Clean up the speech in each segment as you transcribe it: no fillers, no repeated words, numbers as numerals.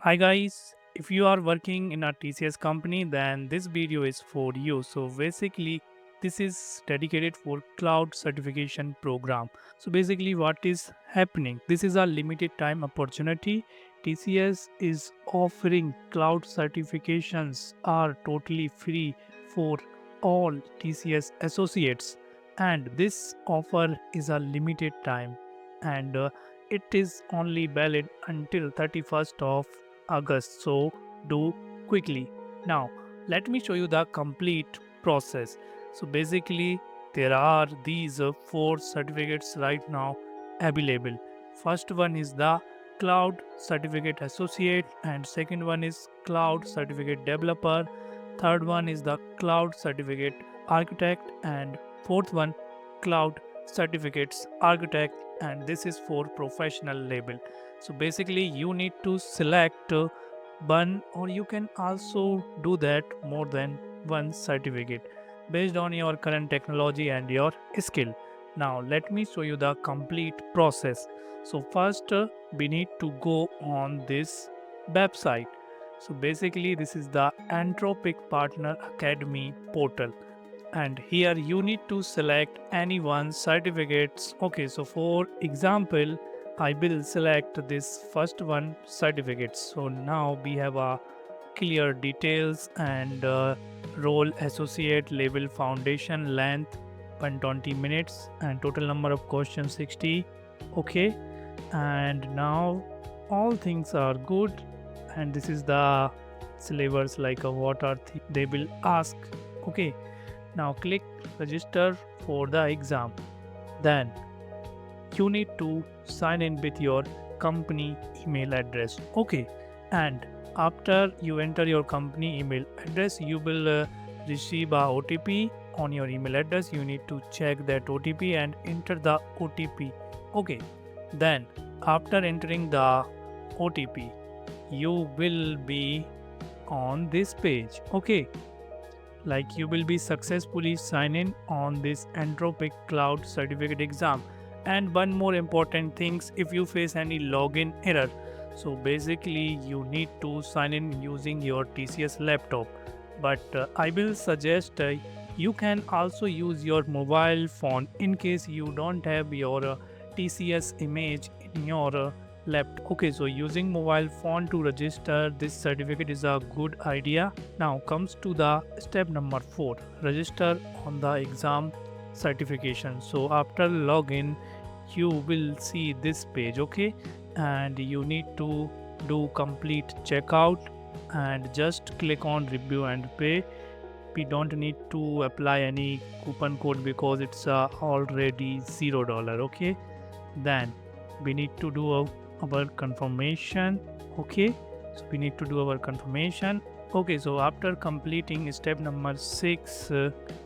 Hi guys, if you are working in a TCS company, then this video is for you. So basically, this is dedicated for cloud certification program. So basically, what is happening? This is a limited time opportunity. TCS is offering cloud certifications are totally free for all TCS associates, and this offer is a limited time, and it is only valid until 31st of August. So do quickly. Now let me show you the complete process. So basically there are these four certificates right now available. First one is the Cloud Certificate Associate, and second one is Cloud Certificate Developer. Third one is the Cloud Certificate Architect, and fourth one Cloud Certificates Architect, and this is for professional level. So basically you need to select one, or you can also do that more than one certificate based on your current technology and your skill. Now let me show you the complete process. So first we need to go on this website. So basically this is the Anthropic Partner Academy portal, and here you need to select any one certificates. Okay, so for example I will select this first one certificate. So now we have a clear details, and role associate, level foundation, length 120 minutes, and total number of questions 60. Okay, and now all things are good, and this is the syllabus, like what are they will ask. Okay, now click register for the exam. Then you need to sign in with your company email address. Okay, and after you enter your company email address, you will receive a OTP on your email address. You need to check that OTP and enter the OTP. Okay, then after entering the OTP, you will be on this page. Okay, like you will be successfully sign in on this Anthropic Cloud Certificate exam. And one more important things, if you face any login error, so basically you need to sign in using your TCS laptop. But I will suggest you can also use your mobile phone in case you don't have your TCS image in your laptop. Okay, so using mobile phone to register this certificate is a good idea. Now comes to the step number 4, register on the exam certification. So after login you will see this page. Okay, and you need to do complete checkout and just click on review and pay. We don't need to apply any coupon code because it's already $0. Okay, then we need to do our confirmation. Okay, so we need to do our confirmation. Okay, so after completing step number 6,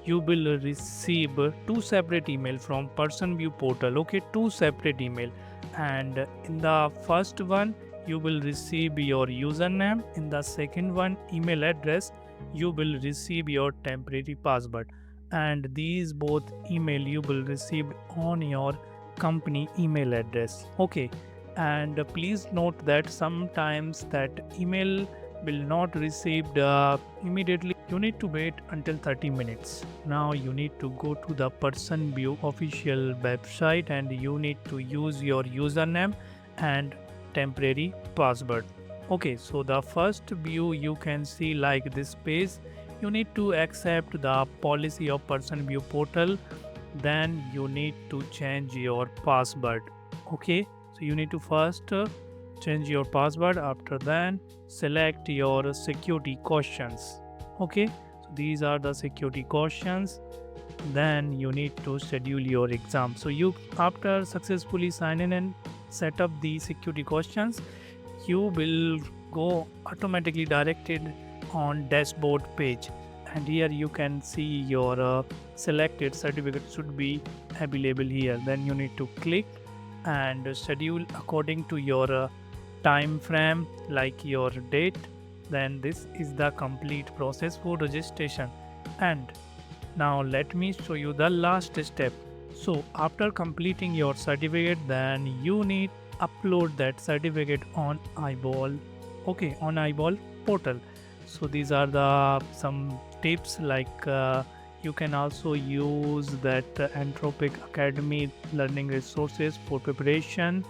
you will receive two separate email from person view portal. Okay, two separate email, and in the first one you will receive your username. In the second one, email address, you will receive your temporary password, and these both email you will receive on your company email address. Okay, and please note that sometimes that email will not received immediately. You need to wait until 30 minutes. Now you need to go to the person view official website, and you need to use your username and temporary password. Okay, so the first view you can see like this page. You need to accept the policy of person view portal. Then you need to change your password. Okay, so you need to first change your password. After then select your security questions. Okay, so these are the security questions. Then you need to schedule your exam. So you, after successfully sign in and set up the security questions, you will go automatically directed on dashboard page, and here you can see your selected certificate should be available here. Then you need to click and schedule according to your time frame, like your date. Then this is the complete process for registration. And now let me show you the last step. So after completing your certificate, then you need upload that certificate on eyeball okay, on eyeball portal. So these are the some tips, like you can also use that Anthropic Academy learning resources for preparation,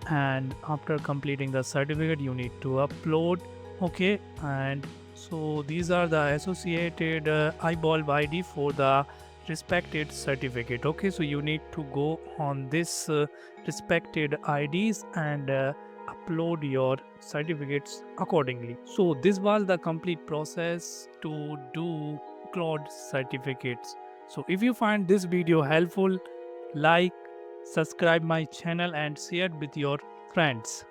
and after completing the certificate you need to upload. Okay, and so these are the associated eyeball ID for the respected certificate. Okay, so you need to go on this respected IDs and upload your certificates accordingly. So this was the complete process to do Claude certificates. So if you find this video helpful, like, subscribe my channel and share with your friends.